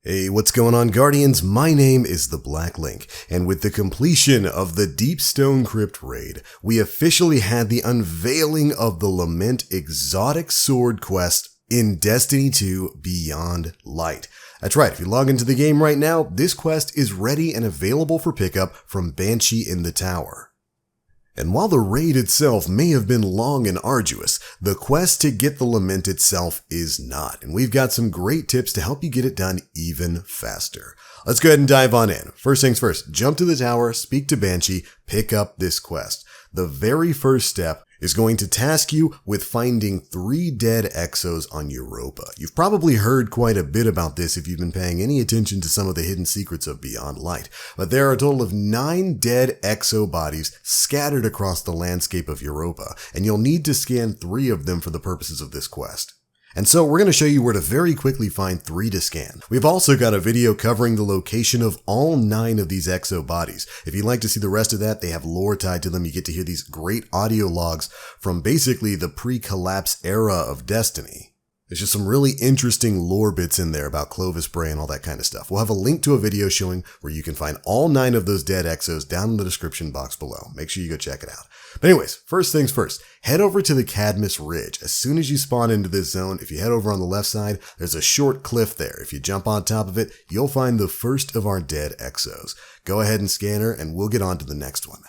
Hey, what's going on, Guardians? My name is the Black Link, and with the completion of the Deep Stone Crypt raid, we officially had the unveiling of the Lament exotic sword quest in Destiny 2 Beyond Light. That's right, if you log into the game right now, this quest is ready and available for pickup from Banshee in the Tower. And while the raid itself may have been long and arduous, the quest to get the Lament itself is not, and we've got some great tips to help you get it done even faster. Let's go ahead and dive on in. First things first, jump to the tower, speak to Banshee, pick up this quest. The very first step is going to task you with finding 3 dead Exos on Europa. You've probably heard quite a bit about this if you've been paying any attention to some of the hidden secrets of Beyond Light, but there are a total of 9 dead Exo bodies scattered across the landscape of Europa, and you'll need to scan 3 of them for the purposes of this quest. And so we're going to show you where to very quickly find 3 to scan. We've also got a video covering the location of all 9 of these Exo bodies. If you'd like to see the rest of that, they have lore tied to them. You get to hear these great audio logs from basically the pre-collapse era of Destiny. There's just some really interesting lore bits in there about Clovis Bray and all that kind of stuff. We'll have a link to a video showing where you can find all 9 of those dead Exos down in the description box below. Make sure you go check it out. But anyways, first things first, head over to the Cadmus Ridge. As soon as you spawn into this zone, if you head over on the left side, there's a short cliff there. If you jump on top of it, you'll find the first of our dead Exos. Go ahead and scan her, and we'll get on to the next one.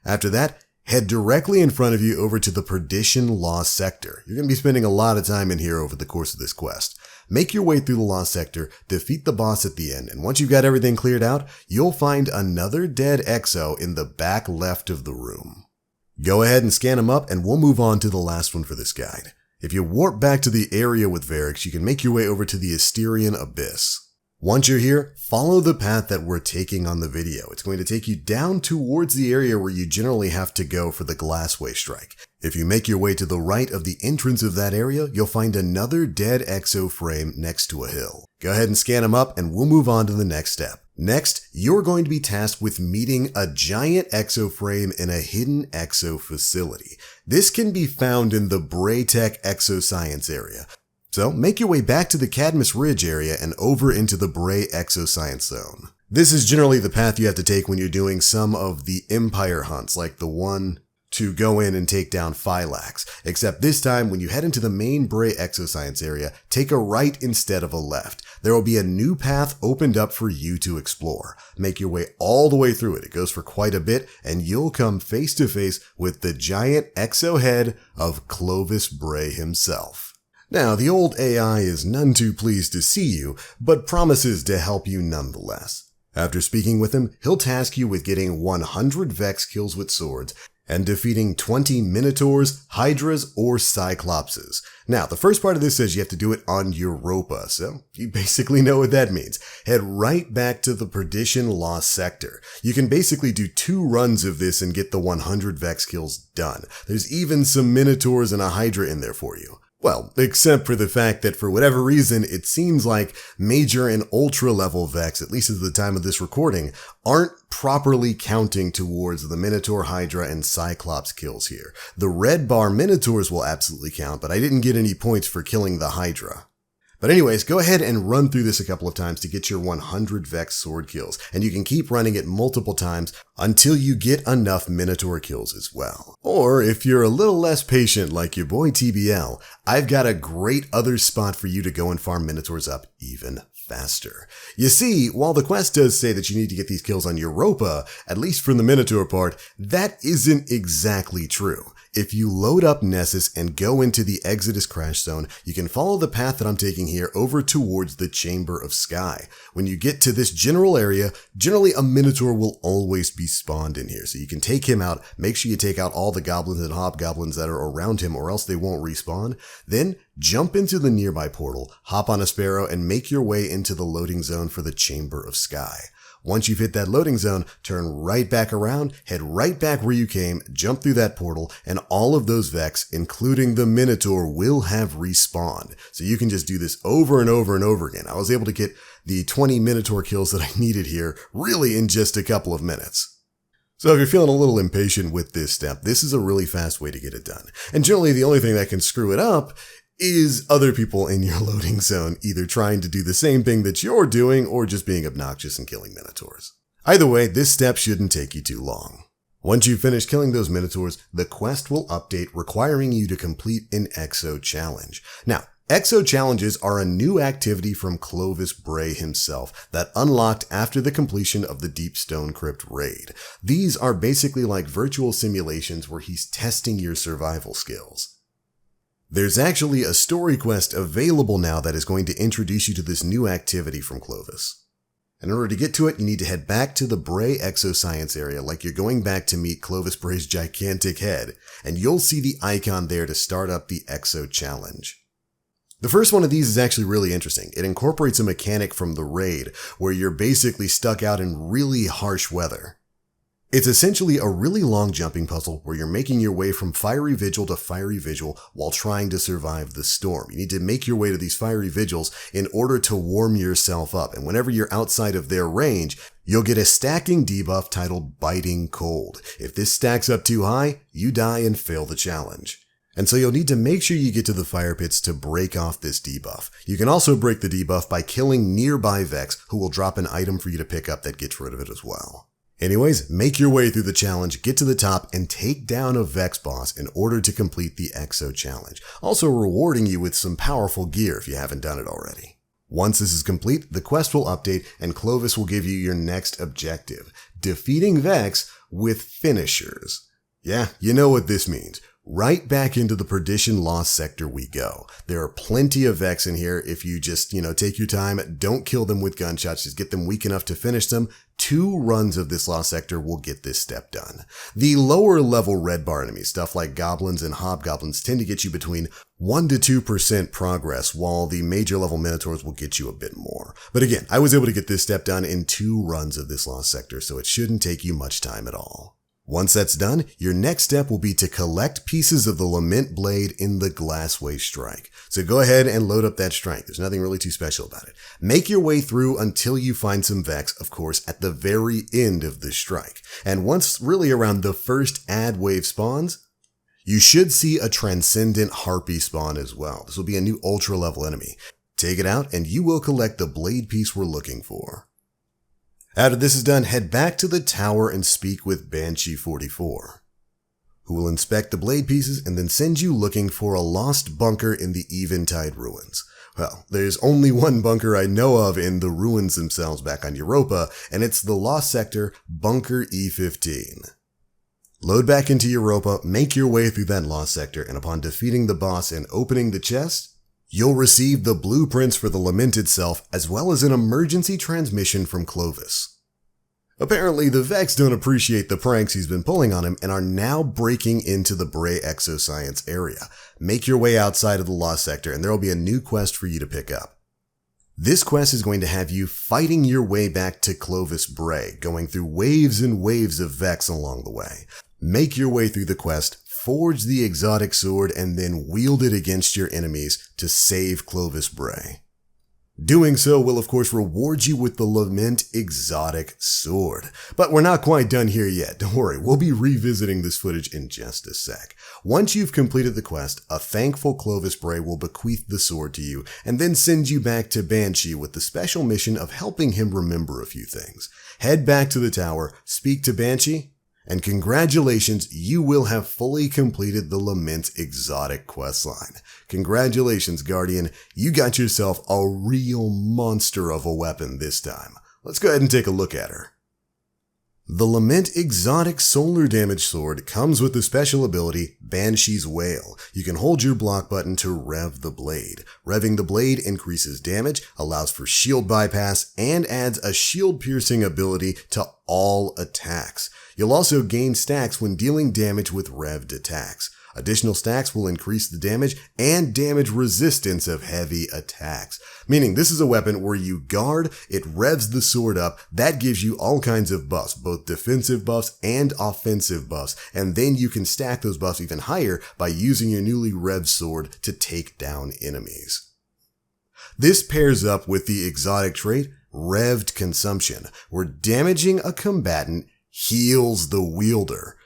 After that, head directly in front of you over to the Perdition Lost Sector. You're going to be spending a lot of time in here over the course of this quest. Make your way through the Lost Sector, defeat the boss at the end, and once you've got everything cleared out, you'll find another dead Exo in the back left of the room. Go ahead and scan him up, and we'll move on to the last one for this guide. If you warp back to the area with Varix, you can make your way over to the Asterian Abyss. Once you're here, follow the path that we're taking on the video. It's going to take you down towards the area where you generally have to go for the Glassway strike. If you make your way to the right of the entrance of that area, you'll find another dead Exo frame next to a hill. Go ahead and scan them up, and we'll move on to the next step. Next, you're going to be tasked with meeting a giant Exo frame in a hidden Exo facility. This can be found in the Braytech Exoscience area. So make your way back to the Cadmus Ridge area and over into the Bray Exoscience Zone. This is generally the path you have to take when you're doing some of the Empire hunts, like the one to go in and take down Phylax. Except this time, when you head into the main Bray Exoscience area, take a right instead of a left. There will be a new path opened up for you to explore. Make your way all the way through it. It goes for quite a bit, and you'll come face to face with the giant Exo head of Clovis Bray himself. Now, the old AI is none too pleased to see you, but promises to help you nonetheless. After speaking with him, he'll task you with getting 100 Vex kills with swords and defeating 20 Minotaurs, Hydras, or Cyclopses. Now, the first part of this says you have to do it on Europa, so you basically know what that means. Head right back to the Perdition Lost Sector. You can basically do 2 runs of this and get the 100 Vex kills done. There's even some Minotaurs and a Hydra in there for you. Well, except for the fact that for whatever reason, it seems like major and ultra level Vex, at least at the time of this recording, aren't properly counting towards the Minotaur, Hydra, and Cyclops kills here. The red bar Minotaurs will absolutely count, but I didn't get any points for killing the Hydra. But anyways, go ahead and run through this a couple of times to get your 100 Vex sword kills, and you can keep running it multiple times until you get enough Minotaur kills as well. Or if you're a little less patient like your boy TBL, I've got a great other spot for you to go and farm Minotaurs up even faster. You see, while the quest does say that you need to get these kills on Europa, at least from the Minotaur part, that isn't exactly true. If you load up Nessus and go into the Exodus Crash Zone, you can follow the path that I'm taking here over towards the Chamber of Sky. When you get to this general area, generally a Minotaur will always be spawned in here, so you can take him out, make sure you take out all the goblins and hobgoblins that are around him or else they won't respawn. Then jump into the nearby portal, hop on a sparrow, and make your way into the loading zone for the Chamber of Sky. Once you've hit that loading zone, turn right back around, head right back where you came, jump through that portal, and all of those Vex, including the Minotaur, will have respawned. So you can just do this over and over and over again. I was able to get the 20 Minotaur kills that I needed here really in just a couple of minutes. So if you're feeling a little impatient with this step, this is a really fast way to get it done. And generally the only thing that can screw it up is other people in your loading zone either trying to do the same thing that you're doing or just being obnoxious and killing Minotaurs. Either way, this step shouldn't take you too long. Once you finish killing those Minotaurs, the quest will update requiring you to complete an Exo challenge. Now, Exo challenges are a new activity from Clovis Bray himself that unlocked after the completion of the Deep Stone Crypt raid. These are basically like virtual simulations where he's testing your survival skills. There's actually a story quest available now that is going to introduce you to this new activity from Clovis. In order to get to it, you need to head back to the Bray Exoscience area like you're going back to meet Clovis Bray's gigantic head, and you'll see the icon there to start up the Exo challenge. The first one of these is actually really interesting. It incorporates a mechanic from the raid where you're basically stuck out in really harsh weather. It's essentially a really long jumping puzzle where you're making your way from fiery vigil to fiery vigil while trying to survive the storm. You need to make your way to these fiery vigils in order to warm yourself up, and whenever you're outside of their range, you'll get a stacking debuff titled Biting Cold. If this stacks up too high, you die and fail the challenge. And so you'll need to make sure you get to the fire pits to break off this debuff. You can also break the debuff by killing nearby Vex, who will drop an item for you to pick up that gets rid of it as well. Anyways, make your way through the challenge, get to the top, and take down a Vex boss in order to complete the Exo challenge, also rewarding you with some powerful gear if you haven't done it already. Once this is complete, the quest will update and Clovis will give you your next objective, defeating Vex with finishers. Yeah, you know what this means. Right back into the Perdition Lost Sector we go. There are plenty of Vex in here if you just, take your time, don't kill them with gunshots, just get them weak enough to finish them. 2 runs of this Lost Sector will get this step done. The lower level red bar enemies, stuff like goblins and hobgoblins, tend to get you between 1 to 2% progress, while the major level Minotaurs will get you a bit more. But again, I was able to get this step done in 2 runs of this Lost Sector, so it shouldn't take you much time at all. Once that's done, your next step will be to collect pieces of the Lament blade in the Glassway strike. So go ahead and load up that strike. There's nothing really too special about it. Make your way through until you find some Vex, of course, at the very end of the strike. And once really around the first ad wave spawns, you should see a Transcendent Harpy spawn as well. This will be a new ultra level enemy. Take it out and you will collect the blade piece we're looking for. After this is done, head back to the tower and speak with Banshee 44, who will inspect the blade pieces and then send you looking for a lost bunker in the Eventide ruins. Well, there's only one bunker I know of in the ruins themselves back on Europa, and it's the Lost Sector, Bunker E15. Load back into Europa, make your way through that Lost Sector, and upon defeating the boss and opening the chest, you'll receive the blueprints for the Lament itself, as well as an emergency transmission from Clovis. Apparently, the Vex don't appreciate the pranks he's been pulling on him and are now breaking into the Bray Exoscience area. Make your way outside of the Lost Sector and there will be a new quest for you to pick up. This quest is going to have you fighting your way back to Clovis Bray, going through waves and waves of Vex along the way. Make your way through the quest, forge the exotic sword, and then wield it against your enemies to save Clovis Bray. Doing so will of course reward you with the Lament exotic sword. But we're not quite done here yet, don't worry, we'll be revisiting this footage in just a sec. Once you've completed the quest, a thankful Clovis Bray will bequeath the sword to you, and then send you back to Banshee with the special mission of helping him remember a few things. Head back to the tower, speak to Banshee, and congratulations, you will have fully completed the Lament exotic questline. Congratulations, Guardian, you got yourself a real monster of a weapon this time. Let's go ahead and take a look at her. The Lament exotic solar damage sword comes with the special ability Banshee's Wail. You can hold your block button to rev the blade. Revving the blade increases damage, allows for shield bypass, and adds a shield piercing ability to all attacks. You'll also gain stacks when dealing damage with revved attacks. Additional stacks will increase the damage and damage resistance of heavy attacks. Meaning this is a weapon where you guard, it revs the sword up, that gives you all kinds of buffs, both defensive buffs and offensive buffs, and then you can stack those buffs even higher by using your newly revved sword to take down enemies. This pairs up with the exotic trait, Revved Consumption, where damaging a combatant heals the wielder.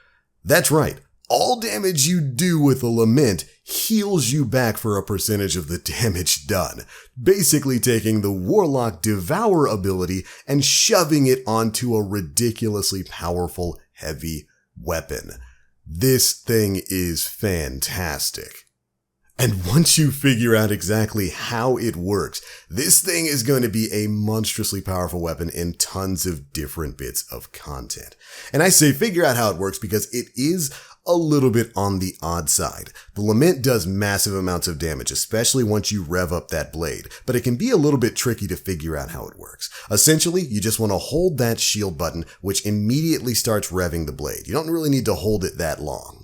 That's right. All damage you do with a Lament heals you back for a percentage of the damage done, basically taking the Warlock Devour ability and shoving it onto a ridiculously powerful heavy weapon. This thing is fantastic. And once you figure out exactly how it works, this thing is going to be a monstrously powerful weapon in tons of different bits of content. And I say figure out how it works because it is a little bit on the odd side. The Lament does massive amounts of damage, especially once you rev up that blade, but it can be a little bit tricky to figure out how it works. Essentially, you just want to hold that shield button, which immediately starts revving the blade. You don't really need to hold it that long.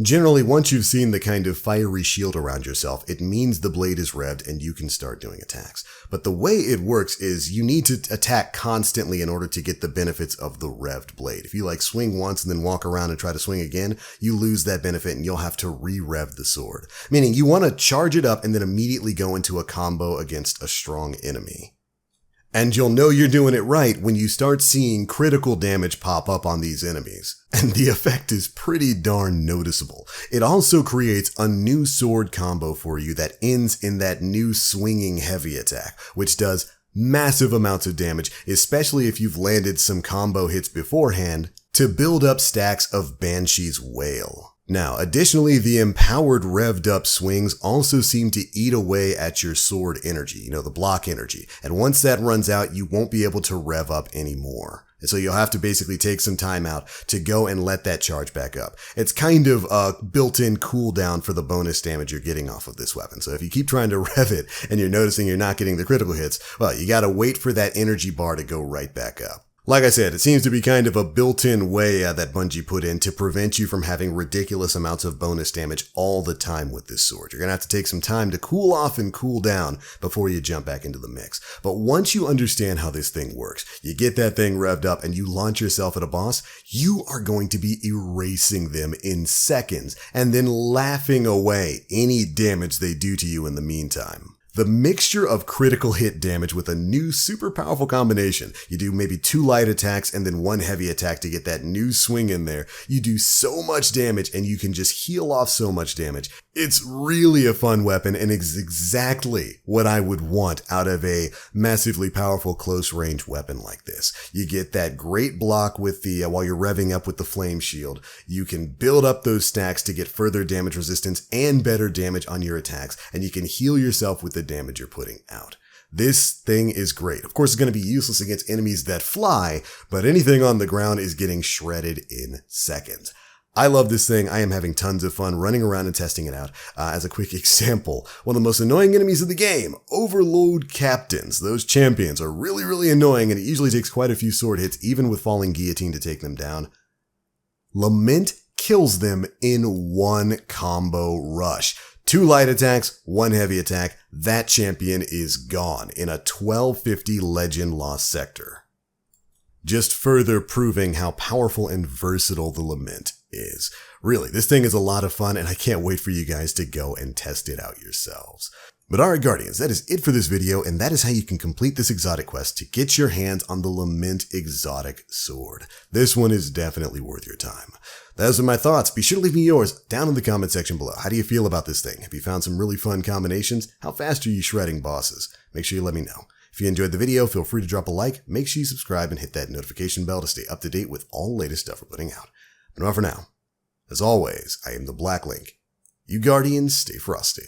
Generally, once you've seen the kind of fiery shield around yourself, it means the blade is revved and you can start doing attacks. But the way it works is you need to attack constantly in order to get the benefits of the revved blade. If you swing once and then walk around and try to swing again, you lose that benefit and you'll have to re-rev the sword. Meaning you want to charge it up and then immediately go into a combo against a strong enemy. And you'll know you're doing it right when you start seeing critical damage pop up on these enemies. And the effect is pretty darn noticeable. It also creates a new sword combo for you that ends in that new swinging heavy attack, which does massive amounts of damage, especially if you've landed some combo hits beforehand, to build up stacks of Banshee's Wail. Now, additionally, the empowered revved up swings also seem to eat away at your sword energy, the block energy. And once that runs out, you won't be able to rev up anymore. And so you'll have to basically take some time out to go and let that charge back up. It's kind of a built-in cooldown for the bonus damage you're getting off of this weapon. So if you keep trying to rev it and you're noticing you're not getting the critical hits, well, you gotta wait for that energy bar to go right back up. Like I said, it seems to be kind of a built-in way that Bungie put in to prevent you from having ridiculous amounts of bonus damage all the time with this sword. You're going to have to take some time to cool off and cool down before you jump back into the mix. But once you understand how this thing works, you get that thing revved up and you launch yourself at a boss, you are going to be erasing them in seconds and then laughing away any damage they do to you in the meantime. The mixture of critical hit damage with a new super powerful combination. You do maybe 2 light attacks and then 1 heavy attack to get that new swing in there. You do so much damage and you can just heal off so much damage. It's really a fun weapon and is exactly what I would want out of a massively powerful close range weapon like this. You get that great block with the, while you're revving up with the flame shield. You can build up those stacks to get further damage resistance and better damage on your attacks. And you can heal yourself with the damage you're putting out. This thing is great. Of course, it's going to be useless against enemies that fly, but anything on the ground is getting shredded in seconds. I love this thing. I am having tons of fun running around and testing it out. As a quick example, one of the most annoying enemies of the game, Overload Captains. Those champions are really, really annoying, and it usually takes quite a few sword hits, even with Falling Guillotine, to take them down. Lament kills them in one combo rush. 2 light attacks, 1 heavy attack. That champion is gone in a 1250 Legend Lost Sector. Just further proving how powerful and versatile the Lament is. Really, this thing is a lot of fun and I can't wait for you guys to go and test it out yourselves. But alright Guardians, that is it for this video, and that is how you can complete this exotic quest to get your hands on the Lament exotic sword. This one is definitely worth your time. Those are my thoughts. Be sure to leave me yours down in the comment section below. How do you feel about this thing? Have you found some really fun combinations? How fast are you shredding bosses? Make sure you let me know. If you enjoyed the video, feel free to drop a like, make sure you subscribe, and hit that notification bell to stay up to date with all the latest stuff we're putting out. But for now, as always, I am the Black Link. You Guardians, stay frosty.